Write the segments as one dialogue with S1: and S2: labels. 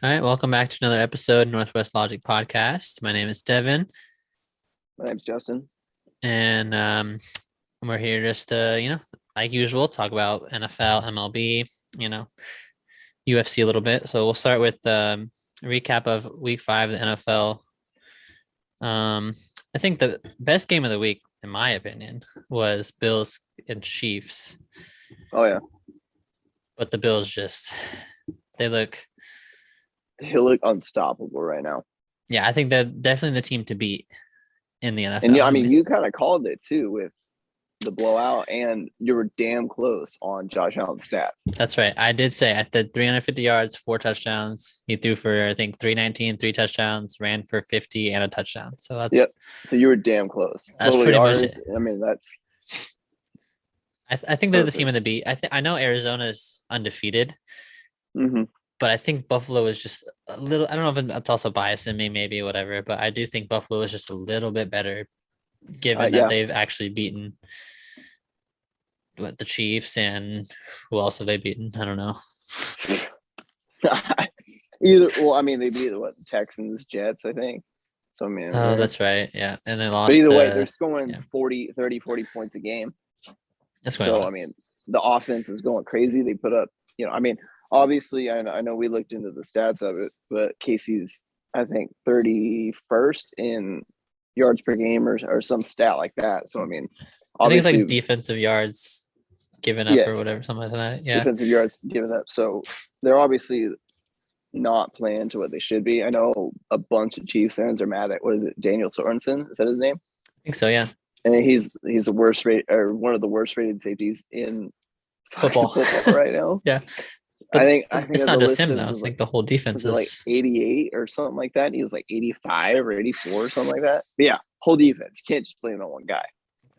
S1: All right, welcome back to another episode of Northwest Logic Podcast. My name is Devin,
S2: My name's Justin.
S1: and we're here just to, like usual, talk about NFL, MLB, you know, UFC a little bit. So we'll start with a recap of Week 5 of the NFL. Um, I think the best game of the week, in my opinion, was Bills and Chiefs.
S2: Oh yeah,
S1: But the Bills they look,
S2: he look unstoppable right now.
S1: yeah, I think they're definitely the team to beat in the NFL.
S2: And yeah, I mean, you kind of called it too with the blowout, and you were damn close on Josh Allen's stats.
S1: That's right. I did say at the 350 yards, 4 touchdowns. He threw for, I think, 319, 3 touchdowns, ran for 50 and a touchdown. So that's
S2: Yep. So you were damn close.
S1: that's
S2: Total
S1: pretty much
S2: yards.
S1: it.
S2: I mean, that's
S1: I think they're the team in the beat. I know Arizona's undefeated,
S2: mm-hmm.
S1: but I think Buffalo is just a little. I don't know if it's also bias in me, maybe whatever. But I do think Buffalo is just a little bit better, given that they've actually beaten the Chiefs and who else have they beaten? I don't know.
S2: I mean, they beat the Texans, Jets, I think. So I mean,
S1: Oh, that's right. Yeah, and they lost.
S2: But either way, they're scoring 30, 40 points a game.
S1: That's
S2: so I mean, the offense is going crazy. They put up, I mean, obviously, I know we looked into the stats of it, but Casey's, I think, 31st in yards per game or some stat like that. So I mean,
S1: I think it's like defensive yards given up or whatever, something like that. Yeah,
S2: defensive yards given up. So they're obviously not playing to what they should be. I know a bunch of Chiefs fans are mad at Daniel Sorensen? Is that his name?
S1: I think so. Yeah.
S2: And he's the worst rate or one of the worst rated safeties in
S1: football
S2: right now.
S1: Yeah.
S2: But I think
S1: it's not just him though. It's like the whole defense is
S2: like 88 or something like that. He was like 85 or 84 or something like that. But yeah, whole defense. You can't just blame it on one guy.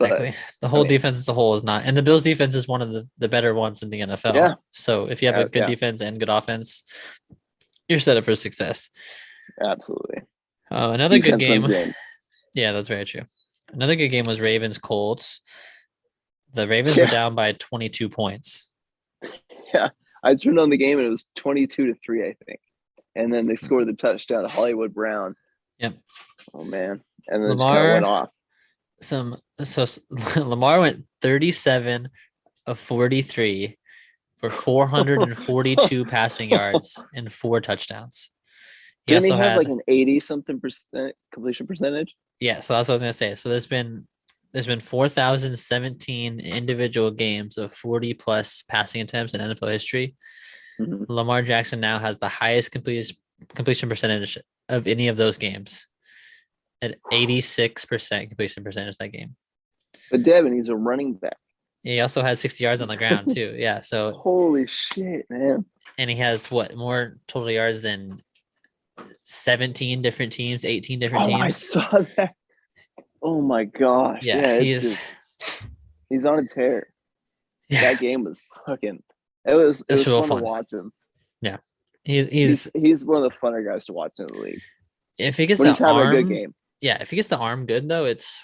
S1: Exactly. The whole defense as a whole is not. And the Bills defense is one of the better ones in the NFL.
S2: Yeah.
S1: So if you have a good defense and good offense, you're set up for success.
S2: Absolutely.
S1: Another good game. Yeah, that's very true. Another good game was Ravens-Colts. The Ravens were down by 22 points.
S2: Yeah. I turned on the game and it was 22-3, I think. And then they scored the touchdown to Hollywood Brown.
S1: Yep.
S2: Oh man. And then Lamar went off.
S1: So Lamar went 37 of 43 for 442 passing yards and 4 touchdowns.
S2: Didn't he have like an 80-something% completion percentage?
S1: Yeah, so that's what I was gonna say. So there's been 4,017 individual games of 40 plus passing attempts in NFL history. Mm-hmm. Lamar Jackson now has the highest completion percentage of any of those games at 86% completion percentage that game.
S2: But Devin, he's a running back.
S1: He also had 60 yards on the ground too. Yeah, so
S2: holy shit, man.
S1: And he has more total yards than 17 different teams, 18 different teams.
S2: I saw that. Oh my gosh.
S1: Yeah,
S2: he's on a tear. Yeah. That game was fucking it was fun to watch him.
S1: Yeah. He's
S2: one of the funner guys to watch in the league.
S1: If he gets the arm, a good game. Yeah, if he gets the arm good though, it's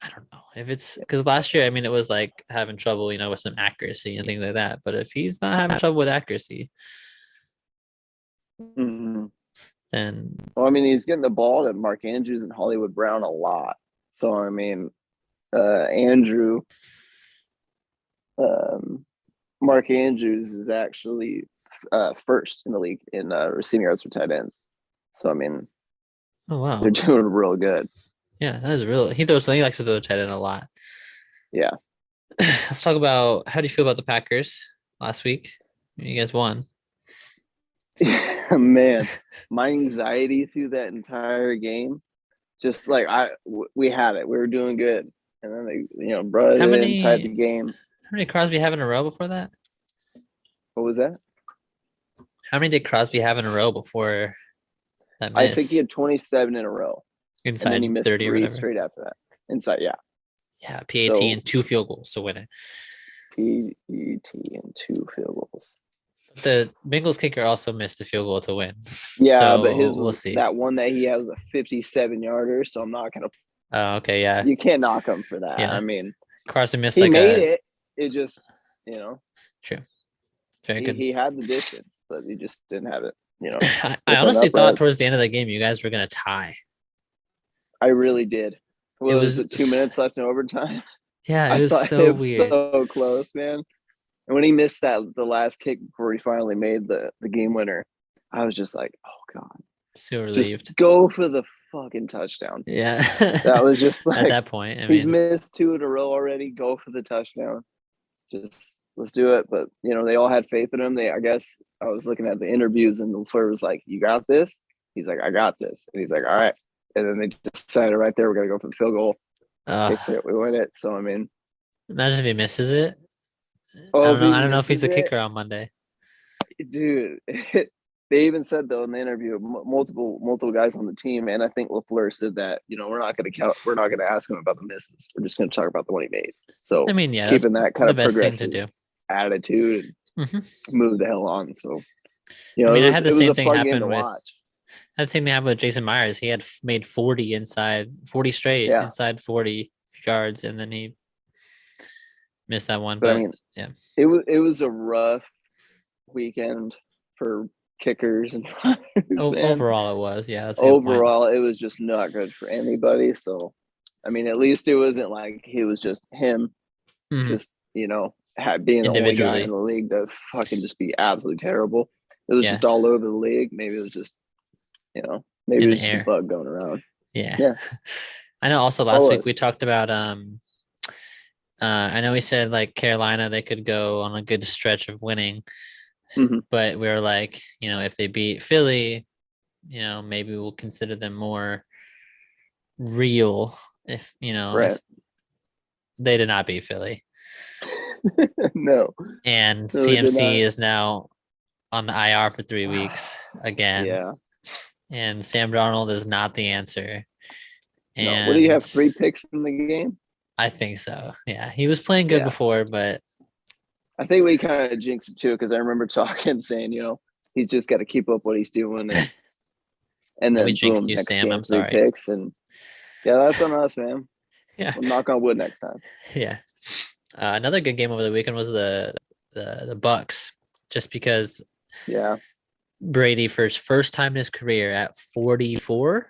S1: I don't know. If it's because last year, I mean, it was like having trouble, with some accuracy and things like that. But if he's not having trouble with accuracy, then
S2: I mean, he's getting the ball to Mark Andrews and Hollywood Brown a lot. So I mean, Andrew, Mark Andrews is actually first in the league in receiving yards for tight ends. So I mean,
S1: oh wow,
S2: they're doing real good.
S1: Yeah, that is real. He likes to throw tight end a lot.
S2: Yeah.
S1: Let's talk about how do you feel about the Packers last week? You guys won.
S2: Man, my anxiety through that entire game, just like we had it. We were doing good. And then they, brought it in, tied the game.
S1: How many Crosby have in a row before that?
S2: What was that?
S1: How many did Crosby have in a row before that miss?
S2: I think he had 27 in a row.
S1: Inside
S2: and then he missed
S1: 30 or whatever.
S2: Straight after that. Inside, yeah.
S1: Yeah, PAT and 2 field goals to win it.
S2: PAT and 2 field goals.
S1: The Bengals kicker also missed the field goal to win.
S2: Yeah,
S1: so
S2: but
S1: we'll see.
S2: That one that he had was a 57-yarder, so I'm not going to.
S1: Oh, okay, yeah.
S2: You can't knock him for that. Yeah. I mean,
S1: Carson missed
S2: he made it. It just,
S1: True. Very good.
S2: He had the distance, but he just didn't have it.
S1: I
S2: with an
S1: honestly thought
S2: upright.
S1: towards the end of the game you guys were gonna tie.
S2: I really did.
S1: It
S2: Was
S1: was
S2: it 2 minutes left in overtime?
S1: yeah,
S2: I
S1: it was
S2: thought
S1: so
S2: it was
S1: weird.
S2: so close, man. And when he missed the last kick before he finally made the game winner, I was just like, oh God,
S1: So
S2: just
S1: relieved.
S2: go for the fucking touchdown.
S1: Yeah.
S2: That was just
S1: At
S2: like
S1: that point, I
S2: he's
S1: mean,
S2: missed 2 in a row already. Go for the touchdown. Just let's do it. But they all had faith in him. I guess I was looking at the interviews and LaFleur was like, "You got this." He's like, "I got this," and he's like, "All right." And then they decided right there we're gonna go for the field goal. Kicks it, we win it. So I mean,
S1: imagine if he misses it.
S2: oh, if he
S1: I don't know if he's
S2: misses
S1: the
S2: it,
S1: kicker on Monday.
S2: dude. They even said though in the interview, multiple guys on the team, and I think LaFleur said that we're not going to count, we're not going to ask him about the misses. We're just going to talk about the one he made.
S1: I
S2: So
S1: mean, yeah, that's
S2: keeping that kind
S1: the
S2: of
S1: best thing to
S2: progressive
S1: do.
S2: attitude
S1: Hmm.
S2: and move the hell on. So
S1: I mean, I had the
S2: it was
S1: same
S2: a
S1: thing
S2: fun game
S1: happen
S2: to
S1: with
S2: watch.
S1: I had the same thing happen with Jason Myers. He had made 40 straight
S2: Yeah,
S1: inside 40 yards, and then he missed that one.
S2: but I
S1: But
S2: mean,
S1: yeah,
S2: it was a rough weekend for kickers and punters, man.
S1: overall it was. Yeah, that's a good point.
S2: Overall, it was just not good for anybody. So, I mean, at least it wasn't like he was just him,
S1: Mhm.
S2: just being the only guy in
S1: Individually,
S2: the league to fucking just be absolutely terrible. It was
S1: yeah,
S2: just all over the league. Maybe it was just, maybe
S1: in
S2: it
S1: the
S2: was just a
S1: air.
S2: bug going around.
S1: Yeah,
S2: Yeah,
S1: I know. Also, last
S2: all
S1: week
S2: was.
S1: we talked about I know we said like Carolina they could go on a good stretch of winning,
S2: Mm-hmm.
S1: but we were like, if they beat Philly, maybe we'll consider them more real. If
S2: Right.
S1: they did not beat Philly,
S2: No,
S1: and
S2: no, they did
S1: CMC
S2: not.
S1: is now on the IR for 3 weeks again,
S2: Yeah.
S1: and Sam Darnold is not the answer.
S2: No. What do you
S1: And
S2: have? 3 picks in the game?
S1: I think so. Yeah, he was playing good
S2: Yeah.
S1: before, but
S2: I think we kind of jinxed it too because I remember talking, saying, he's just got to keep up what he's doing, and
S1: yeah, we
S2: then
S1: jinxed
S2: boom,
S1: you,
S2: next
S1: Sam.
S2: game,
S1: I'm
S2: three
S1: sorry.
S2: picks, and yeah, that's on us, man.
S1: Yeah,
S2: We'll knock on wood next time.
S1: yeah. Another good game over the weekend was the Bucks, just because
S2: Yeah,
S1: Brady for his first time in his career at 44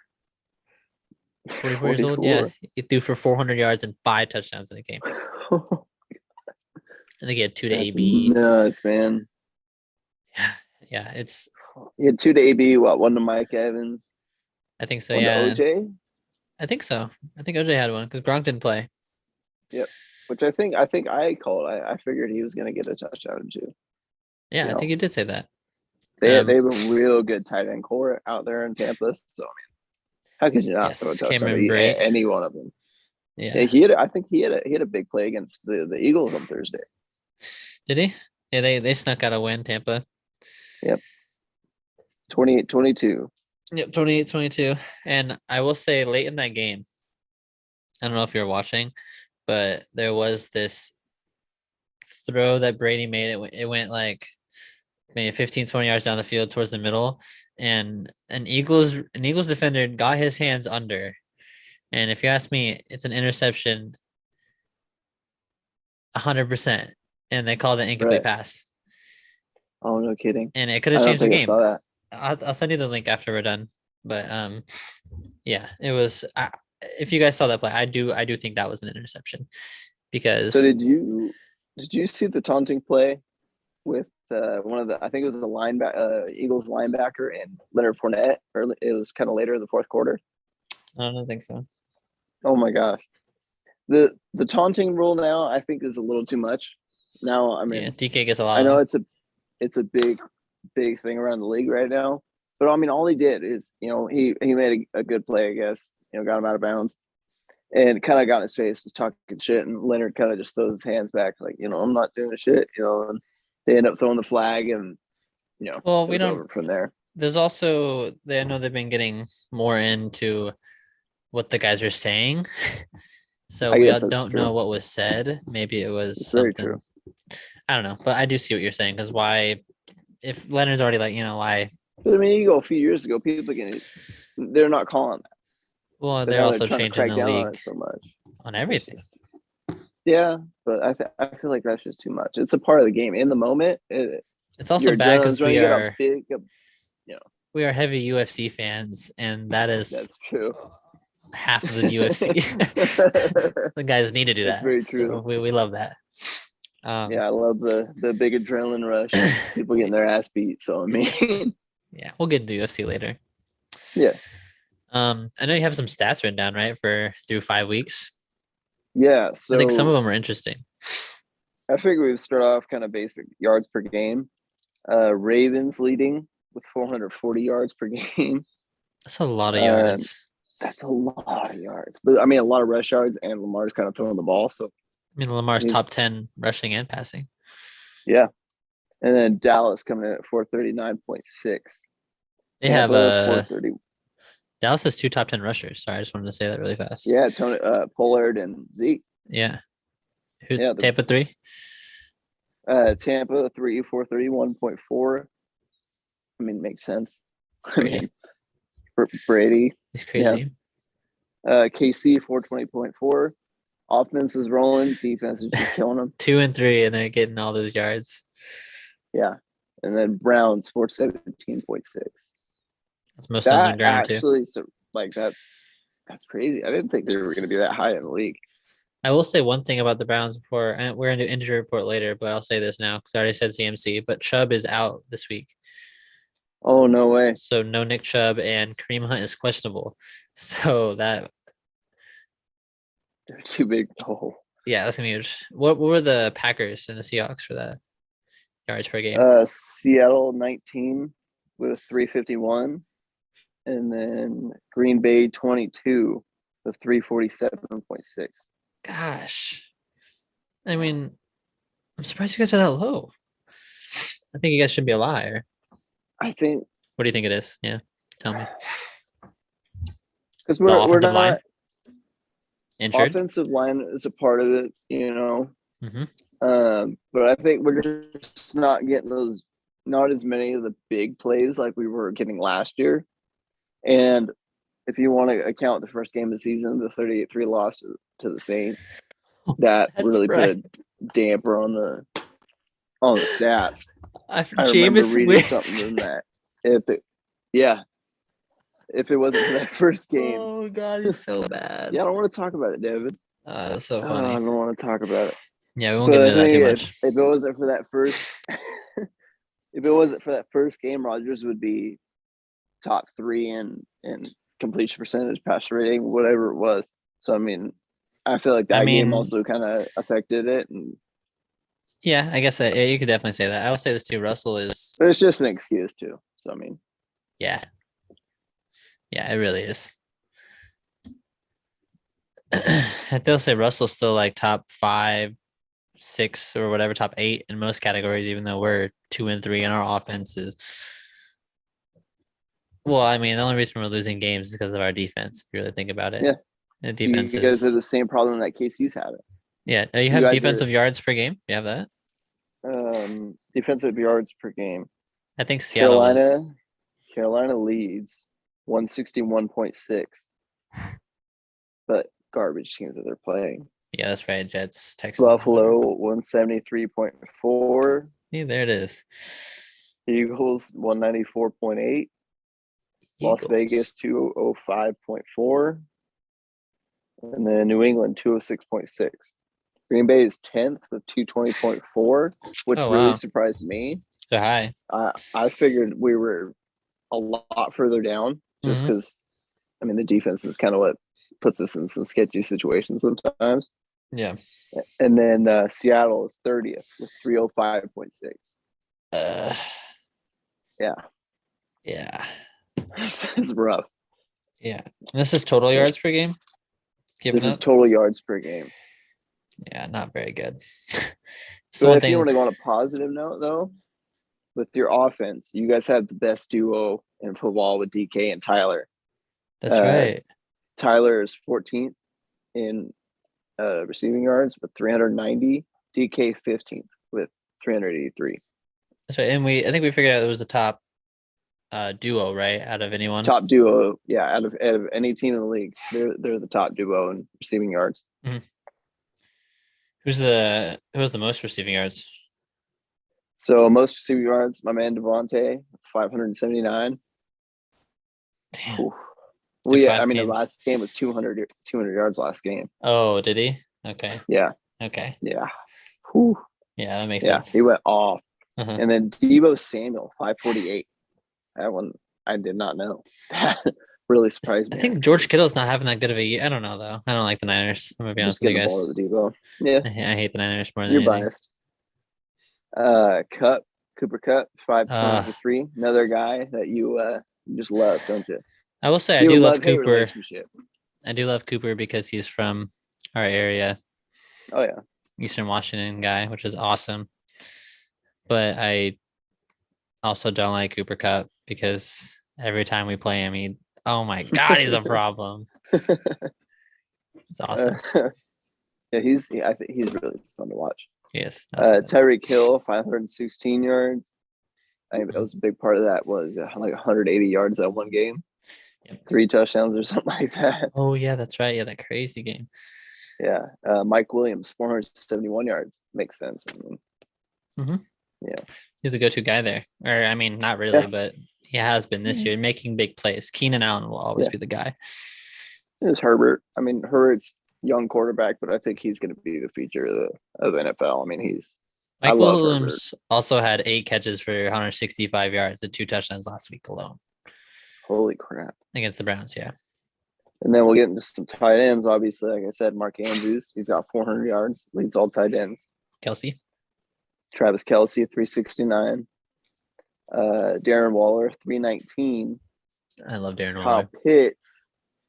S1: years old. Yeah,
S2: 44.
S1: he threw for 400 yards and 5 touchdowns in the game. I think he had two to
S2: That's
S1: AB.
S2: nuts, man.
S1: Yeah, it's.
S2: He had 2 to AB, one to Mike Evans,
S1: I think so.
S2: one to
S1: Yeah,
S2: OJ.
S1: I think so. I think OJ had one because Gronk didn't play.
S2: Yep. Which I think I called. I figured he was going to get a touchdown too.
S1: Yeah, I think you did say that.
S2: They have a real good tight end core out there in Tampa. So I mean, how could you not throw a
S1: Yes,
S2: touchdown
S1: Cameron
S2: to
S1: Brate.
S2: any one of them? Yeah,
S1: Yeah.
S2: I think he had a big play against the Eagles on Thursday.
S1: Did he? Yeah, they snuck out a win, Tampa.
S2: Yep. 28-22.
S1: Yep, 28-22. And I will say late in that game, I don't know if you're watching, but there was this throw that Brady made. It went like maybe 15, 20 yards down the field towards the middle. And an Eagles defender got his hands under. And if you ask me, it's an interception 100%. And they called it incomplete
S2: Right.
S1: pass.
S2: Oh, no kidding.
S1: And it could
S2: I
S1: have
S2: don't
S1: changed the
S2: think I
S1: game.
S2: saw that.
S1: I'll send you the link after we're done. But yeah, it was. If you guys saw that play, I do think that was an interception because.
S2: So did you see the taunting play with one of the, I think it was the Eagles linebacker and Leonard Fournette? Or it was kind of later in the fourth quarter.
S1: I don't think so.
S2: Oh my gosh, the taunting rule now I think is a little too much. Now I mean,
S1: Yeah, DK gets a lot
S2: I know
S1: of.
S2: it's a big thing around the league right now. But I mean, all he did is, he made a good play, I guess. Got him out of bounds, and kind of got in his face, was talking shit, and Leonard kind of just throws his hands back, like, I'm not doing shit, and they end up throwing the flag, and
S1: Well,
S2: it
S1: we
S2: was
S1: don't.
S2: over from there.
S1: There's also I know they've been getting more into what the guys are saying, so
S2: I
S1: we
S2: guess
S1: all
S2: that's
S1: don't know
S2: true.
S1: what was said. Maybe it was
S2: It's very
S1: something.
S2: true.
S1: I don't know, but I do see what you're saying because why? If Leonard's already like why?
S2: But I mean, you go a few years ago, they're not calling that,
S1: Well,
S2: but
S1: they're
S2: now they're
S1: also
S2: trying to
S1: changing
S2: crack
S1: the
S2: down on
S1: league
S2: it so much.
S1: on
S2: It's
S1: everything.
S2: just, yeah, but I feel like that's just too much. It's a part of the game. In the moment,
S1: It's also
S2: your
S1: bad
S2: adrenaline's
S1: because we
S2: running. You got
S1: are.
S2: a big,
S1: we are heavy UFC fans, and that is
S2: That's true.
S1: half of the UFC. The guys need to do
S2: That's
S1: that.
S2: very true.
S1: So we love that.
S2: Yeah, I love the big adrenaline rush. People getting their ass beat. So I mean,
S1: yeah, we'll get into UFC later.
S2: yeah.
S1: I know you have some stats written down, right, for through 5 weeks.
S2: Yeah. So
S1: I think some of them are interesting.
S2: I figure we'd start off kind of basic yards per game. Ravens leading with 440 yards per game.
S1: That's a lot of yards.
S2: That's a lot of yards. But I mean, a lot of rush yards, and Lamar's kind of throwing the ball. So
S1: I mean, Lamar's top 10 rushing and passing.
S2: Yeah. And then Dallas coming in at 439.6.
S1: They have
S2: 430.
S1: Dallas has 2 top 10 rushers. Sorry, I just wanted to say that really fast.
S2: Yeah, Tony Pollard and Zeke.
S1: Yeah. Tampa 3?
S2: Tampa 3, 431.4. I mean, makes sense.
S1: Brady.
S2: I mean, Brady.
S1: He's crazy.
S2: Yeah. KC 420.4. Offense is rolling. Defense is just killing them.
S1: 2 and 3, and they're getting all those yards.
S2: Yeah. And then Browns 417.6.
S1: That's most on the ground
S2: actually, too. So like that's crazy. I didn't think they were going to be that high in the league.
S1: I will say one thing about the Browns before, and we're going to do injury report later, but I'll say this now because I already said CMC, but Chubb is out this week.
S2: Oh, no way.
S1: So no Nick Chubb, and Kareem Hunt is questionable. So that...
S2: They're too big. Oh.
S1: Yeah, that's going to be huge. What were the Packers and the Seahawks for that yards per game?
S2: Seattle 19 with 351. And then Green Bay 22 with 347.6.
S1: Gosh. I mean, I'm surprised you guys are that low. I think you guys should be a liar.
S2: I think.
S1: What do you think it is? Yeah, tell me.
S2: Because we're not
S1: line? Injured?
S2: Offensive line is a part of it, you know.
S1: Mm-hmm.
S2: But I think we're just not getting not as many of the big plays like we were getting last year. And if you want to account the first game of the season, the 38-3 loss to the Saints, that really put a damper on the stats. I remember reading something in that. If it wasn't for that first game.
S1: Oh God, it's so bad.
S2: Yeah, I don't want to talk about it, David.
S1: That's so funny.
S2: I don't want to talk about it.
S1: Yeah, we won't get into that too much.
S2: If it wasn't for that first, if it wasn't for that first game, Rodgers would be top 3 in completion percentage, passer rating, whatever it was. So I mean, I feel like that game also kind of affected it. And
S1: yeah, I guess you could definitely say that. I will say this too. Russell is.
S2: But it's just an excuse too. So I mean,
S1: yeah, it really is. They'll say Russell's still like top 5, 6, or whatever, top 8 in most categories, even though we're 2 and 3 in our offenses. Well, I mean, the only reason we're losing games is because of our defense, if you really think about it.
S2: Yeah.
S1: The defense
S2: you guys have the same problem that KC's had it.
S1: Yeah. You have defensive yards per game? You have that?
S2: Defensive yards per game.
S1: I think Seattle
S2: Carolina leads 161.6. But garbage teams that they're playing.
S1: Yeah, that's right. Jets, Texans.
S2: Buffalo 173.4.
S1: Yeah, there it is.
S2: Eagles 194.8. Las Vegas 205.4. And then New England 206.6. Green Bay is 10th with 220.4, which really surprised me.
S1: So high.
S2: I figured we were a lot further down just because, I mean, the defense is kind of what puts us in some sketchy situations sometimes.
S1: Yeah.
S2: And then Seattle is 30th with 305.6. Yeah.
S1: Yeah.
S2: It's rough.
S1: Yeah. And this is total yards per game?
S2: This is total yards per game.
S1: Yeah, not very good.
S2: So if you want to go on a positive note, though, with your offense, you guys have the best duo in football with DK and Tyler.
S1: That's right.
S2: Tyler is 14th in receiving yards with 390. DK 15th with 383.
S1: That's right. And I think we figured out it was the top duo, right? Out of anyone.
S2: Top duo, yeah. Out of any team in the league, they're the top duo in receiving yards.
S1: Mm-hmm. Who has the most receiving yards?
S2: So most receiving yards, my man Devontae, 579.
S1: Damn.
S2: Ooh.
S1: Through
S2: Well, yeah,
S1: 5
S2: I mean, the
S1: games.
S2: last game was 200 yards last game.
S1: Oh, did he? Okay.
S2: Yeah.
S1: Okay.
S2: Yeah. Whew.
S1: Yeah, that makes
S2: Yeah,
S1: sense.
S2: he went off.
S1: Uh-huh.
S2: And then Deebo Samuel, 548. That one I did not know. That really surprised
S1: I
S2: me.
S1: think George Kittle's not having that good of a year. I don't know though. I don't like the Niners. I'm gonna be honest
S2: Just
S1: with you
S2: getting the ball
S1: guys.
S2: to Deebo. Yeah,
S1: I hate the Niners more than
S2: you're
S1: anything.
S2: biased. Cooper Cup, 523. Another guy that you just love, don't you?
S1: I will say I
S2: You
S1: do love
S2: love-hate
S1: Cooper.
S2: relationship.
S1: I do love Cooper because he's from our area,
S2: Oh yeah.
S1: Eastern Washington guy, which is awesome. But I also don't like Cooper Cup because every time we play him, oh my God, he's a problem. It's awesome.
S2: Yeah, I think he's really fun to watch.
S1: Yes.
S2: Tyreek Hill, 516 yards. I think that was a big part of that was like 180 yards that one game.
S1: Yep.
S2: 3 touchdowns or something like that.
S1: Oh yeah, that's right. Yeah, that crazy game.
S2: Yeah. Mike Williams, 471 yards. Makes sense. I mean, yeah.
S1: He's the go-to guy there. Or I mean, not really, but he has been this year making big plays. Keenan Allen will always be the guy.
S2: There's Herbert. I mean, Herbert's young quarterback, but I think he's going to be the feature of the NFL. I mean,
S1: Mike Williams also had 8 catches for 165 yards and 2 touchdowns last week alone.
S2: Holy crap.
S1: Against the Browns, yeah.
S2: And then we'll get into some tight ends. Obviously, like I said, Mark Andrews, he's got 400 yards, leads all tight ends.
S1: Kelsey.
S2: Travis Kelce, 369. Darren Waller, 319.
S1: I love Darren Waller.
S2: Kyle Pitts,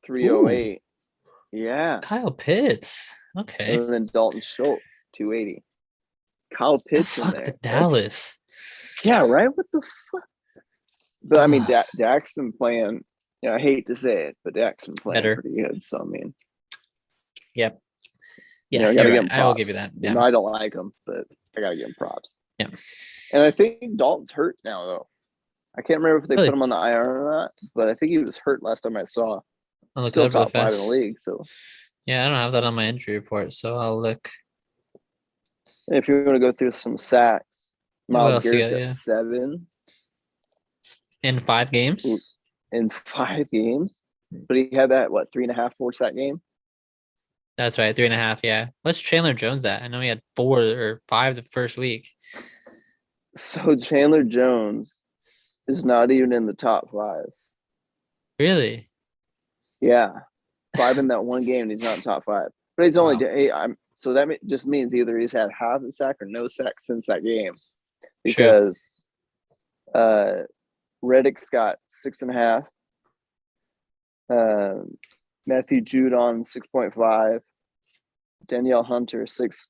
S2: 308. Ooh. Yeah.
S1: Kyle Pitts. Okay.
S2: And then Dalton Schultz, 280. Kyle Pitts
S1: the fuck
S2: in there.
S1: Dallas.
S2: Yeah, right? What the fuck? But I mean, Dak's been playing. I hate to say it, but Dak's been playing pretty good. So I mean,
S1: yep. Yeah,
S2: I gotta give him props.
S1: I will give you that. Yeah.
S2: I don't like him, but I gotta give him props.
S1: Yeah.
S2: And I think Dalton's hurt now, though. I can't remember if they put him on the IR or not, but I think he was hurt last time I saw. Still top 5 in the league. So
S1: yeah, I don't have that on my injury report, so I'll look.
S2: If you want to go through some sacks, Myles Garrett's at 7
S1: in 5 games.
S2: In 5 games, but he had that 3.5, 4 sack game.
S1: That's right, 3.5. Yeah. What's Chandler Jones at? I know he had 4 or 5 the first week.
S2: So Chandler Jones is not even in the top 5.
S1: Really?
S2: Yeah, 5 in that one game, and he's not in top 5. But he's only so that just means either he's had half the sack or no sack since that game, because Reddick's got 6.5. Matthew Judon 6.5. Danielle Hunter 6,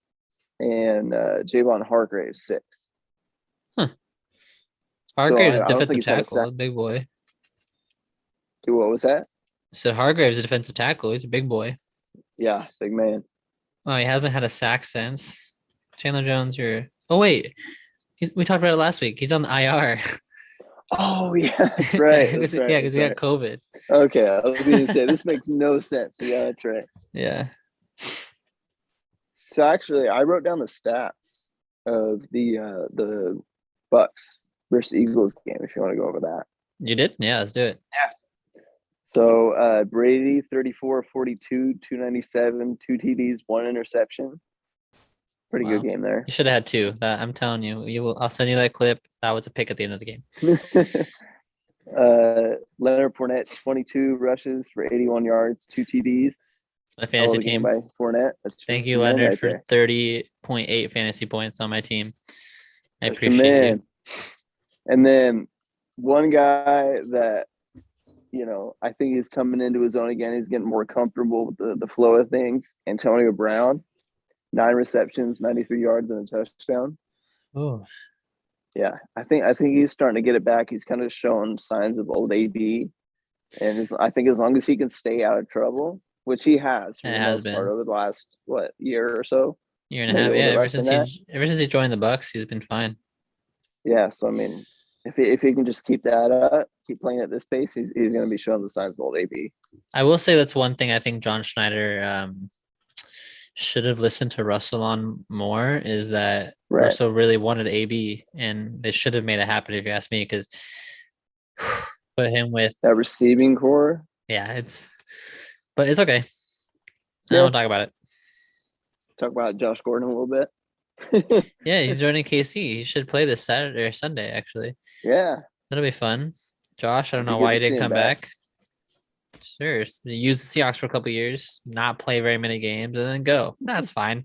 S2: and Javon Hargrave 6.
S1: Huh. Hargrave's a defensive tackle, a big boy.
S2: What was that?
S1: So Hargrave's a defensive tackle. He's a big boy.
S2: Yeah, big man.
S1: Oh, he hasn't had a sack since. Chandler Jones, oh wait, we talked about it last week. He's on the IR.
S2: Oh yeah, that's right. That's right.
S1: Yeah, because he got COVID.
S2: Okay, I was going to say this makes no sense, but yeah, that's right.
S1: Yeah.
S2: So actually, I wrote down the stats of the Bucks versus Eagles game. If you want to go over that,
S1: you did? Yeah, let's do it.
S2: Yeah. So Brady 34, 42, 297, 2 TDs, 1 interception. Pretty good game there.
S1: You should have had 2. I'm telling you, I'll send you that clip. That was a pick at the end of the game.
S2: Leonard Fournette 22 rushes for 81 yards, 2 TDs.
S1: It's my fantasy team
S2: by Fournette.
S1: Thank you, Leonard, for 30.8 fantasy points on my team. I appreciate you.
S2: And then one guy that I think he's coming into his own again. He's getting more comfortable with the flow of things. Antonio Brown, 9 receptions, 93 yards, and a touchdown.
S1: Oh,
S2: yeah. I think he's starting to get it back. He's kind of showing signs of old AB, and I think as long as he can stay out of trouble, which he has for the most part over the last year or so,
S1: year and a half. Yeah, ever since he joined the Bucks, he's been fine.
S2: Yeah. So I mean, if he can just keep that up, keep playing at this pace, he's going to be showing the signs of old AB.
S1: I will say that's one thing I think John Schneider should have listened to Russell on more, is that Russell really wanted AB, and they should have made it happen, if you ask me, because Put him with
S2: that receiving core.
S1: yeah, but it's okay. I
S2: Yeah.
S1: won't talk about it.
S2: Talk about Josh Gordon a little bit.
S1: Yeah, he's joining KC. He should play this Saturday or Sunday, actually.
S2: Yeah.
S1: That'll be fun. Josh, I don't
S2: It'd be
S1: know
S2: good
S1: why
S2: to
S1: he
S2: see
S1: didn't
S2: him
S1: come
S2: back.
S1: back. Sure. Use the Seahawks for a couple years, not play very many games, and then go. That's fine.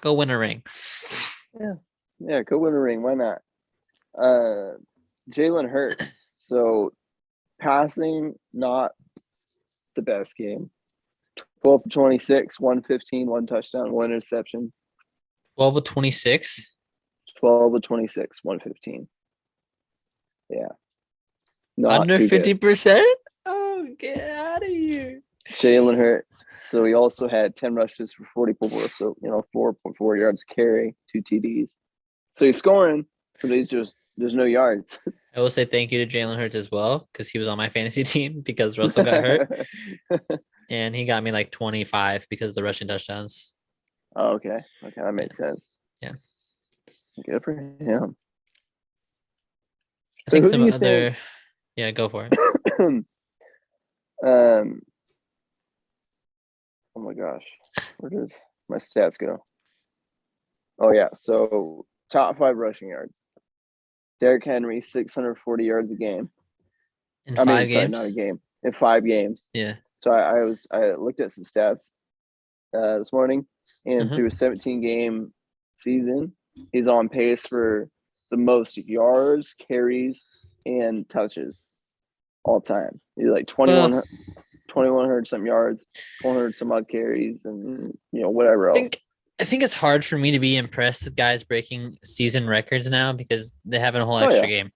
S1: Go win a ring.
S2: Yeah. Yeah, go win a ring. Why not? Jalen Hurts. So passing, not the best game. 12 to 26, 115, one touchdown, one interception.
S1: 12 of 26.
S2: 12 to 26, 115. Yeah. Not
S1: Under
S2: too good.
S1: 50%? Oh, get out of here.
S2: Jalen Hurts. So he also had 10 rushes for 44, so 4.4 yards a carry, 2 TDs. So he's scoring, but there's no yards.
S1: I will say thank you to Jalen Hurts as well, because he was on my fantasy team because Russell got hurt. And he got me like 25 because of the rushing touchdowns.
S2: Oh, okay. Okay, that makes sense.
S1: Yeah.
S2: Good for him.
S1: I think some other yeah, go for it.
S2: Oh my gosh. Where did my stats go? Oh yeah, so top 5 rushing yards. Derrick Henry, 640 yards a game.
S1: In 5 games?
S2: Not a game. In 5 games.
S1: Yeah.
S2: So I looked at some stats this morning, and through a 17-game season, he's on pace for the most yards, carries, and touches all time. He's like 2100 some yards, 400 some odd carries, and whatever else.
S1: I think it's hard for me to be impressed with guys breaking season records now because they have a whole extra game.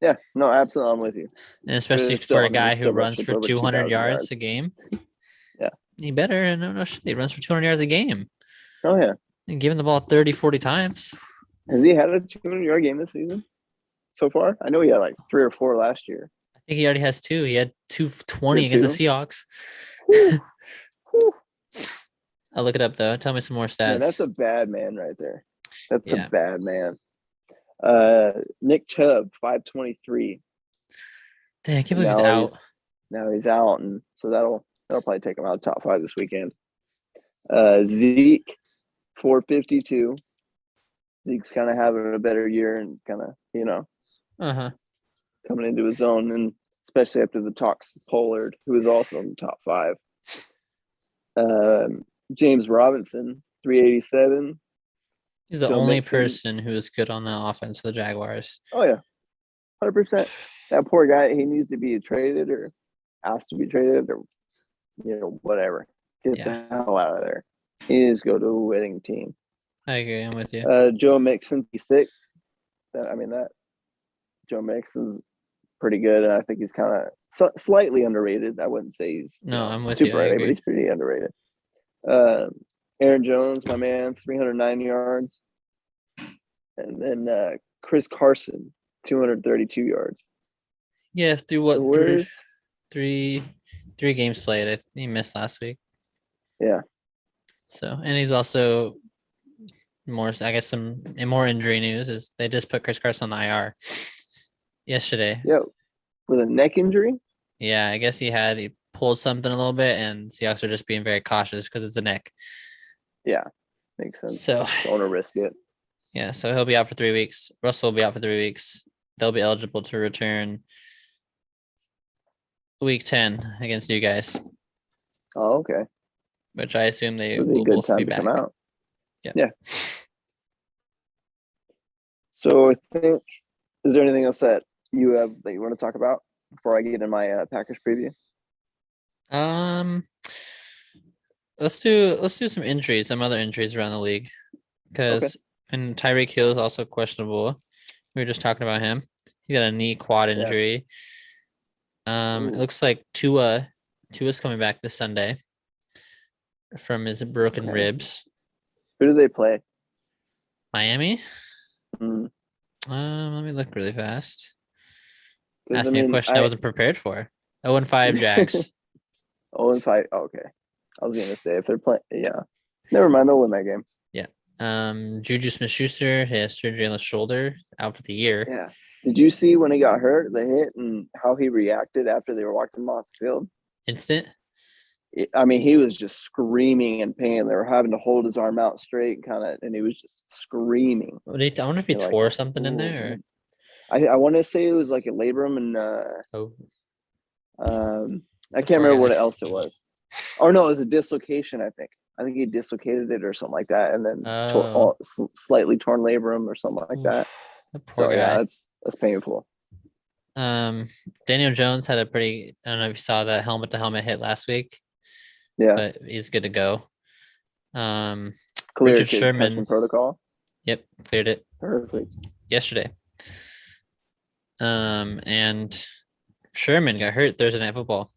S2: Yeah, no, absolutely, I'm with you.
S1: And especially for a guy who runs for 200 yards a game.
S2: Yeah.
S1: He better. No shit. He runs for 200 yards a game.
S2: Oh, yeah.
S1: And giving the ball 30, 40 times.
S2: Has he had a 200-yard game this season so far? I know he had like 3 or 4 last year.
S1: I think he already has 2. He had 220 against the Seahawks. I'll look it up, though. Tell me some more stats.
S2: Man, that's a bad man right there. That's a bad man. Nick Chubb, 523.
S1: Dang, I can't believe he's out.
S2: Now he's out, and so that'll probably take him out of the top 5 this weekend. Zeke, 452. Zeke's kind of having a better year and kind of, coming into his own, and especially after the talks Pollard, who is also in the top 5. James Robinson, 387.
S1: He's the only person who is good on the offense for the Jaguars.
S2: Oh, yeah. 100%. That poor guy, he needs to be traded or asked to be traded or, whatever. Get the hell out of there. He needs to go to a winning team.
S1: I agree. I'm with you.
S2: Joe Mixon, 6. That Joe Mixon's pretty good, and I think he's kind of slightly underrated. I wouldn't say he's
S1: I'm with
S2: super
S1: you.
S2: but he's pretty underrated. Aaron Jones, my man, 309 yards. And then Chris Carson, 232 yards.
S1: Yeah, through what? So three games played. He missed last week.
S2: Yeah.
S1: So, and he's also more, I guess, some more injury news is they just put Chris Carson on the IR yesterday.
S2: Yeah. With a neck injury?
S1: Yeah, I guess he pulled something a little bit, and Seahawks are just being very cautious because it's a neck.
S2: Yeah, makes sense.
S1: So
S2: don't want to risk it.
S1: Yeah, so he'll be out for 3 weeks. Russell will be out for 3 weeks. They'll be eligible to return week 10 against you guys.
S2: Oh, okay.
S1: Which I assume they
S2: will both be back. Come out. Yeah. So I think, is there anything else that you have that you want to talk about before I get in my Packers preview?
S1: Let's do some injuries, some other injuries around the league, because and Tyreek Hill is also questionable. We were just talking about him. He got a knee quad injury. It looks like Tua's coming back this Sunday from his broken ribs.
S2: Who do they play?
S1: Miami. Let me look really fast. Ask me a question I wasn't prepared for. 0-5 Jags.
S2: 0-5. Oh, okay. I was gonna say if they're playing, never mind. They'll win that game.
S1: Yeah. Juju Smith-Schuster has surgery on the shoulder, out for the year.
S2: Yeah. Did you see when he got hurt, the hit, and how he reacted after they were walking him off the field?
S1: Instant.
S2: I mean, he was just screaming in pain. They were having to hold his arm out straight, and he was just screaming.
S1: I wonder if he tore something in there.
S2: I want to say it was like a labrum, and I can't remember what else it was. Oh no, it was a dislocation. I think he dislocated it or something like that, and then slightly torn labrum or something like that.
S1: Poor guy.
S2: Yeah, that's painful.
S1: Daniel Jones had a pretty, I don't know if you saw that helmet to helmet hit last week.
S2: Yeah,
S1: but he's good to go.
S2: Cleared
S1: Richard Sherman
S2: protocol.
S1: Yep, cleared it.
S2: Perfect.
S1: Yesterday. And Sherman got hurt Thursday Night Football.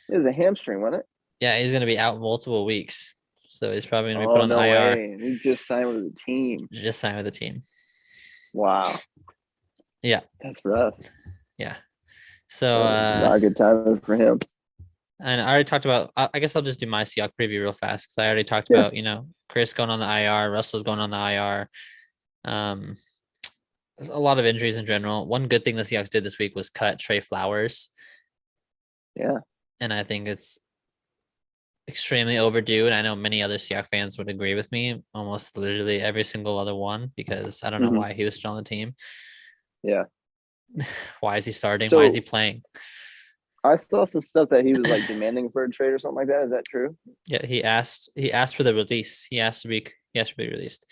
S2: It was a hamstring, wasn't it?
S1: Yeah, he's gonna be out multiple weeks, so he's probably gonna be put on the IR.
S2: Way. He just signed with the team. Wow.
S1: Yeah,
S2: that's rough.
S1: Yeah. So
S2: not a good time for him.
S1: And I already talked about. I guess I'll just do my Seahawks preview real fast because I already talked about Chris going on the IR, Russell's going on the IR. A lot of injuries in general. One good thing the Seahawks did this week was cut Trey Flowers.
S2: Yeah.
S1: And I think it's extremely overdue. And I know many other Seahawks fans would agree with me, almost literally every single other one, because I don't know why he was still on the team.
S2: Yeah.
S1: Why is he starting? Why is he playing?
S2: I saw some stuff that he was like demanding for a trade or something like that. Is that true?
S1: Yeah, he asked for the release. He asked to be released.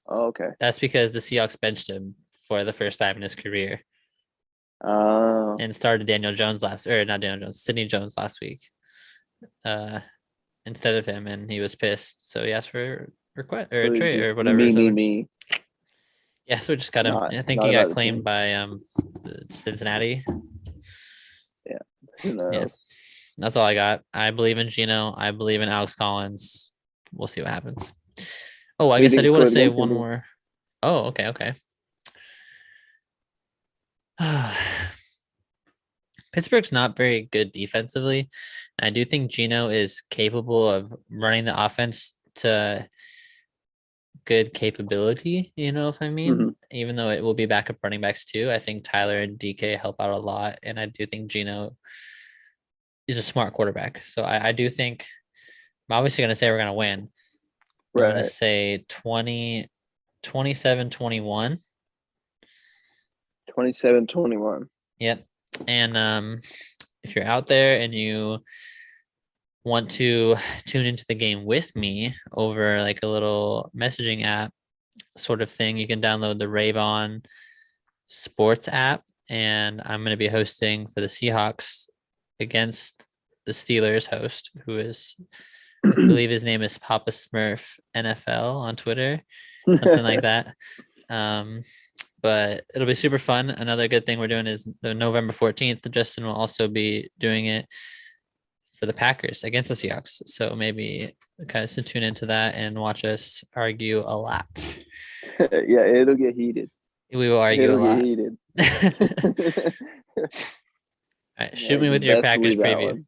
S2: Oh, okay.
S1: That's because the Seahawks benched him for the first time in his career. And started Sidney Jones last week. Instead of him, and he was pissed. So he asked for a trade or whatever.
S2: Me.
S1: Yeah, so we just got him. I think he got claimed by Cincinnati.
S2: Yeah.
S1: That's all I got. I believe in Geno. I believe in Alex Collins. We'll see what happens. Oh, I guess I do want to say one more. Oh, okay. Pittsburgh's not very good defensively. I do think Geno is capable of running the offense to good capability, if I mean, even though it will be backup running backs too. I think Tyler and DK help out a lot. And I do think Geno is a smart quarterback. So I do think I'm obviously going to say we're going to win. Right. I'm going to say 27-21.
S2: 27-21.
S1: Yep. And if you're out there and you want to tune into the game with me over like a little messaging app sort of thing, you can download the Ravon Sports app, and I'm going to be hosting for the Seahawks against the Steelers host, who is, I believe his name is Papa Smurf NFL on Twitter, something like that. But it'll be super fun. Another good thing we're doing is November 14th. Justin will also be doing it for the Packers against the Seahawks. So maybe kind of tune into that and watch us argue a lot.
S2: Yeah, it'll get heated.
S1: We will argue a lot.
S2: Heated.
S1: All right, shoot me with your Packers preview.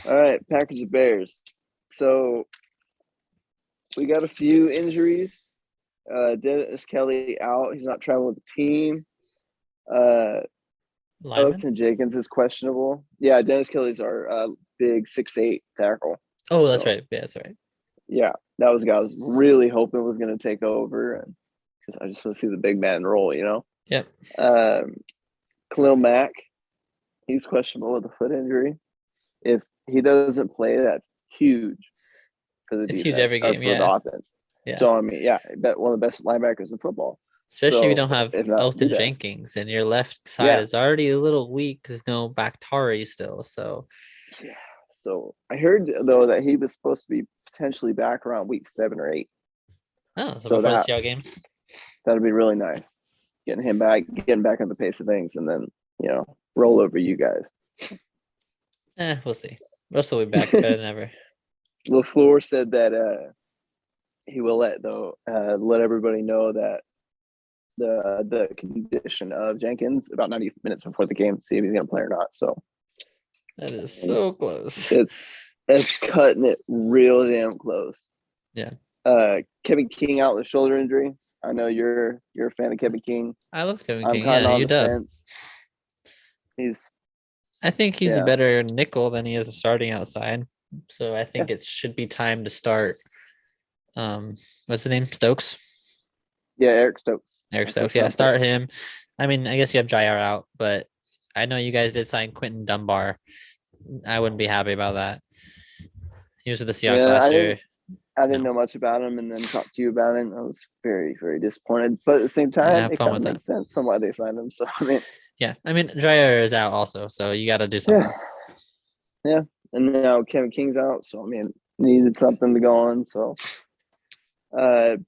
S2: All right, Packers and Bears. So we got a few injuries. Dennis Kelly out. He's not traveling with the team. Elton Jenkins is questionable. Yeah, Dennis Kelly's our big 6'8" tackle.
S1: Oh, that's right. Yeah, that's right.
S2: Yeah, that was a guy I was really hoping was going to take over, and because I just want to see the big man roll,
S1: Yep.
S2: Khalil Mack, he's questionable with a foot injury. If he doesn't play, that's huge for the defense.
S1: It's huge every game,
S2: for the offense. Yeah. So, I mean, one of the best linebackers in football.
S1: Especially if you don't have Elton Jenkins, and your left side is already a little weak because no Bakhtari still. So,
S2: yeah. So I heard though that he was supposed to be potentially back around week 7 or 8.
S1: Oh, so before the Seattle game,
S2: that'd be really nice. Getting back on the pace of things, and then roll over you guys.
S1: We'll see. Russell will be back better than ever.
S2: LaFleur said that he will let everybody know that the condition of Jenkins about 90 minutes before the game, see if he's going to play or not. So
S1: that is so close.
S2: It's cutting it real damn close.
S1: Yeah.
S2: Kevin King out with a shoulder injury. I know you're a fan of Kevin King.
S1: I love Kevin
S2: I'm
S1: King.
S2: kind
S1: Yeah,
S2: of on
S1: you
S2: the
S1: dub.
S2: fence.
S1: I think he's a
S2: Yeah.
S1: better nickel than he is starting outside. So I think it should be time to start. What's the name? Stokes.
S2: Yeah, Eric Stokes.
S1: Eric Stokes. Yeah, start him. I mean, I guess you have Jair out, but I know you guys did sign Quentin Dunbar. I wouldn't be happy about that. He was with the Seahawks last year.
S2: I didn't know much about him, and then talked to you about it. And I was very, very disappointed. But at the same time, it kind of makes sense on why they signed him. So I mean,
S1: Jair is out also, so you got to do something.
S2: Yeah, and now Kevin King's out, so I mean, needed something to go on. So,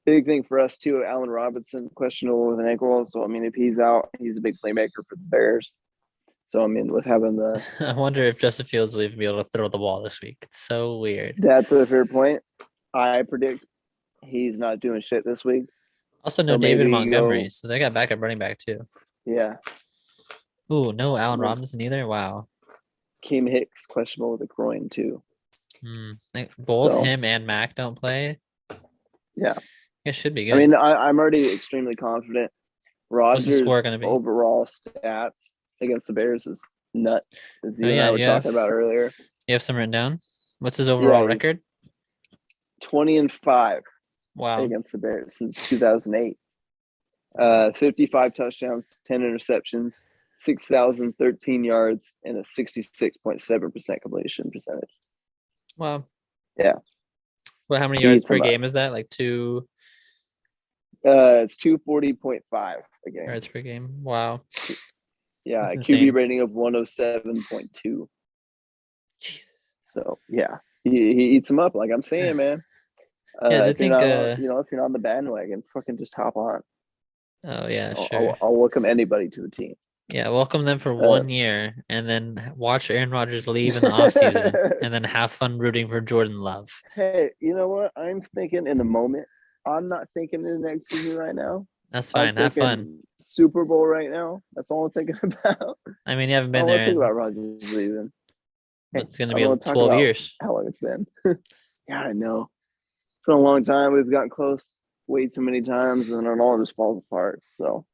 S2: big thing for us too. Allen Robinson questionable with an ankle, so I mean, if he's out, he's a big playmaker for the Bears. So I mean, with having the,
S1: I wonder if Justin Fields will even be able to throw the ball this week. It's so weird.
S2: That's a fair point. I predict he's not doing shit this week.
S1: Also, no David Montgomery, so they got backup running back too.
S2: Yeah.
S1: Ooh, no Allen Robinson either. Wow.
S2: Keem Hicks questionable with a groin too.
S1: Both him and Mac don't play.
S2: Yeah,
S1: it should be good.
S2: I mean, I'm already extremely confident. Rodgers'
S1: score gonna be?
S2: Overall stats against the Bears is nuts. As you
S1: and
S2: I were talking about earlier.
S1: You have some written down. What's his overall record?
S2: 20-5.
S1: Wow.
S2: Against the Bears since 2008. 55 touchdowns, 10 interceptions, 6,013 yards, and a 66.7% completion percentage.
S1: Wow.
S2: Yeah.
S1: Well, how many yards per game is that? Like two?
S2: It's 240.5 a game.
S1: Yards per game. Wow.
S2: Yeah, a QB rating of 107.2. So yeah, he eats them up. Like I'm saying, man. If you're not on the bandwagon, fucking just hop on.
S1: Oh yeah, sure.
S2: I'll welcome anybody to the team.
S1: Yeah, welcome them for 1 year, and then watch Aaron Rodgers leave in the offseason, and then have fun rooting for Jordan Love.
S2: Hey, you know what? I'm thinking in the moment. I'm not thinking in the next season right now.
S1: That's fine. Have fun.
S2: Super Bowl right now. That's all I'm thinking about.
S1: I mean, you haven't been there.
S2: I think about Rodgers leaving.
S1: It's going to be 12 years.
S2: How long it's been? Yeah, I know. It's been a long time. We've gotten close way too many times, and it all just falls apart. So.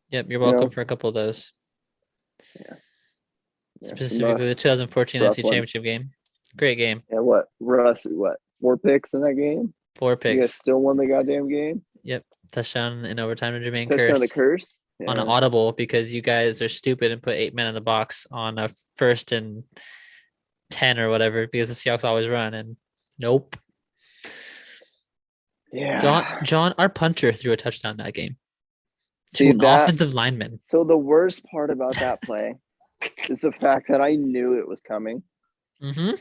S1: Yep, you're welcome for a couple of those.
S2: Yeah.
S1: Specifically, the 2014 NFC Championship game. Great game.
S2: Yeah, Russ, 4 picks in that game?
S1: 4 picks.
S2: You guys still won the goddamn game?
S1: Yep. Touchdown in overtime to Jermaine
S2: Touchdown to Curse?
S1: Yeah. On an audible because you guys are stupid and put 8 men in the box on a 1st and 10 or whatever because the Seahawks always run, and nope.
S2: Yeah.
S1: John, our punter threw a touchdown that game. To an offensive lineman.
S2: So the worst part about that play is the fact that I knew it was coming.
S1: Mm-hmm.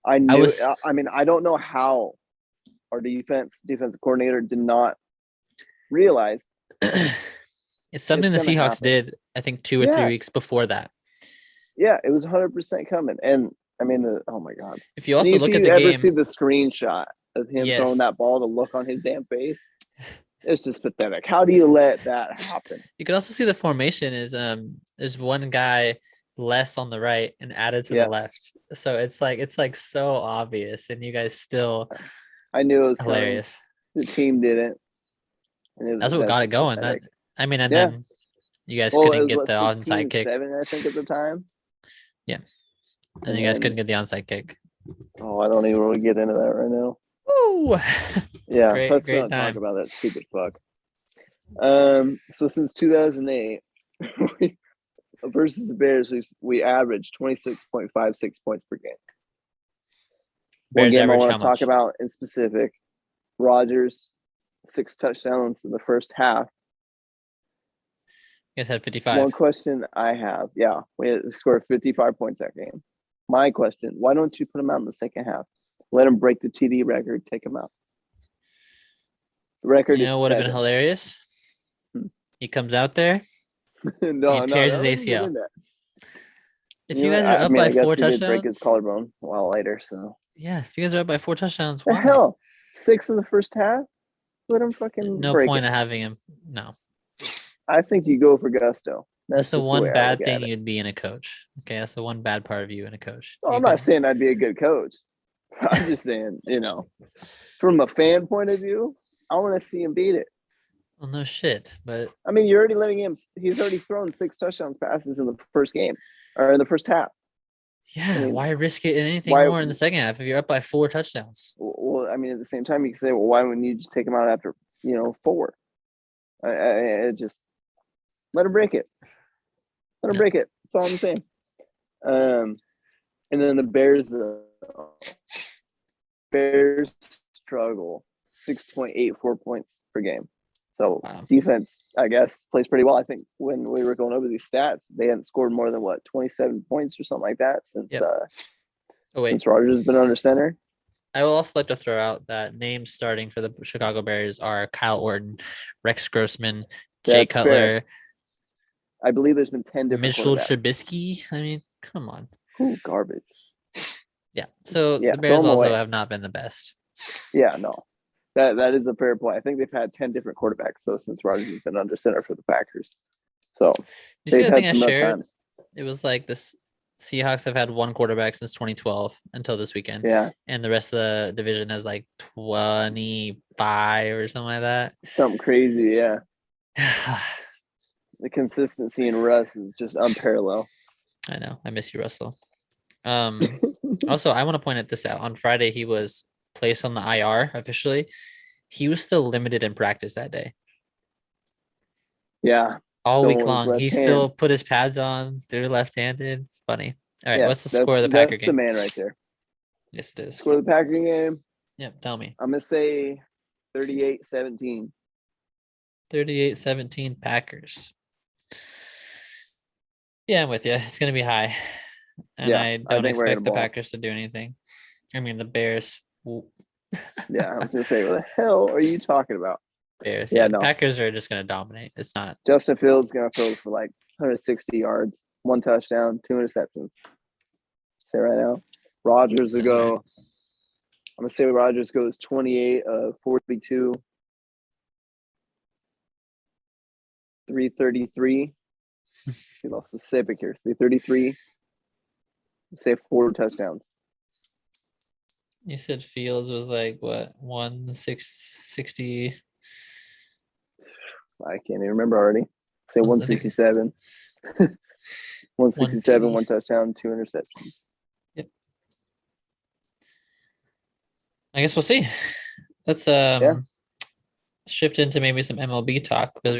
S2: I knew. I don't know how our defensive coordinator did not realize.
S1: It's something the Seahawks did, I think, 2 or 3 weeks before that.
S2: Yeah, it was 100% coming, and I mean, oh my god!
S1: If you also look at the game,
S2: ever see the screenshot of him throwing that ball, the look on his damn face. It's just pathetic. How do you let that happen?
S1: You can also see the formation is there's one guy less on the right and added to the left. So it's like so obvious, and you guys still.
S2: I knew it was
S1: hilarious.
S2: Coming. The team didn't.
S1: That's what got it going. Then you guys couldn't get the onside kick.
S2: 7, I think, at the time.
S1: Yeah, and you guys couldn't get the onside kick.
S2: Oh, I don't even want to get into that right now.
S1: Woo!
S2: Yeah, let's not talk about that stupid fuck. So since 2008, versus the Bears, we averaged 26.56 points per game. One game I want to talk about in specific: Rodgers, 6 touchdowns in the first half.
S1: You guys had 55.
S2: One question I have, we scored 55 points that game. My question: why don't you put him out in the second half? Let him break the TD record. Take him out. The record.
S1: You know what would have been hilarious? He comes out there. He tears his ACL. If you guys are up by 4 touchdowns,
S2: break his collarbone a while later. So
S1: yeah, if you guys are up by 4 touchdowns,
S2: the hell, 6 in the first half. Let him fucking.
S1: No point of having him. No.
S2: I think you go for gusto.
S1: That's the one bad thing you'd be in a coach. Okay, that's the one bad part of you in a coach.
S2: I'm not saying I'd be a good coach. I'm just saying, from a fan point of view, I want to see him beat it.
S1: Well, no shit, but
S2: I mean, you're already letting him. He's already thrown 6 touchdowns passes in the first game or in the first half.
S1: yeah,
S2: I mean,
S1: why risk it in anything
S2: why-
S1: more in the second half if you're up by 4 touchdowns?
S2: Well, I mean, at the same time, you can say, well, why wouldn't you just take him out after 4? I just let him break it. Let him break it. That's all I'm saying. And then the Bears struggle 6.84 points per game. So defense, I guess, plays pretty well. I think when we were going over these stats, they hadn't scored more than 27 points or something like that since since Rodgers has been under center.
S1: I will also like to throw out that names starting for the Chicago Bears are Kyle Orton, Rex Grossman, Jay Cutler.
S2: Fair. I believe there's been 10 different
S1: Mitchell Trubisky. I mean, come on.
S2: Ooh, garbage.
S1: Yeah. So the Bears also have not been the best.
S2: Yeah, no. That is a fair point. I think they've had 10 different quarterbacks since Rodgers has been under center for the Packers. So
S1: you see the thing I shared? It was like this Seahawks have had one quarterback since 2012 until this weekend.
S2: Yeah.
S1: And the rest of the division has like 25 or something like that.
S2: Something crazy, yeah. The consistency in Russ is just unparalleled.
S1: I know. I miss you, Russell. Also, I want to point at this out. On Friday, he was placed on the IR officially. He was still limited in practice that day.
S2: Yeah.
S1: All week long. He still put his pads on. They're left-handed. It's funny. All right. What's the score of the Packer game?
S2: That's the man right there.
S1: Yes, it is.
S2: Score of the Packer game.
S1: Yep. Tell me.
S2: I'm going to say 38-17.
S1: 38-17 Packers. Yeah, I'm with you. It's going to be high. And I don't expect the Packers to do anything. I mean, the Bears.
S2: Yeah, I was going to say, what the hell are you talking about?
S1: Bears. Yeah, the Packers are just going to dominate. It's not.
S2: Justin Fields going to throw for like 160 yards, 1 touchdown, 2 interceptions. Say right now. Rodgers will go. Right. I'm going to say Rodgers goes 28 of 42. 333. He lost the specific here. 333. Say 4 touchdowns.
S1: You said Fields was like what 160.
S2: I can't even remember already. Say 167. 167, 1 touchdown, 2 interceptions.
S1: Yep. I guess we'll see. Let's shift into maybe some MLB talk because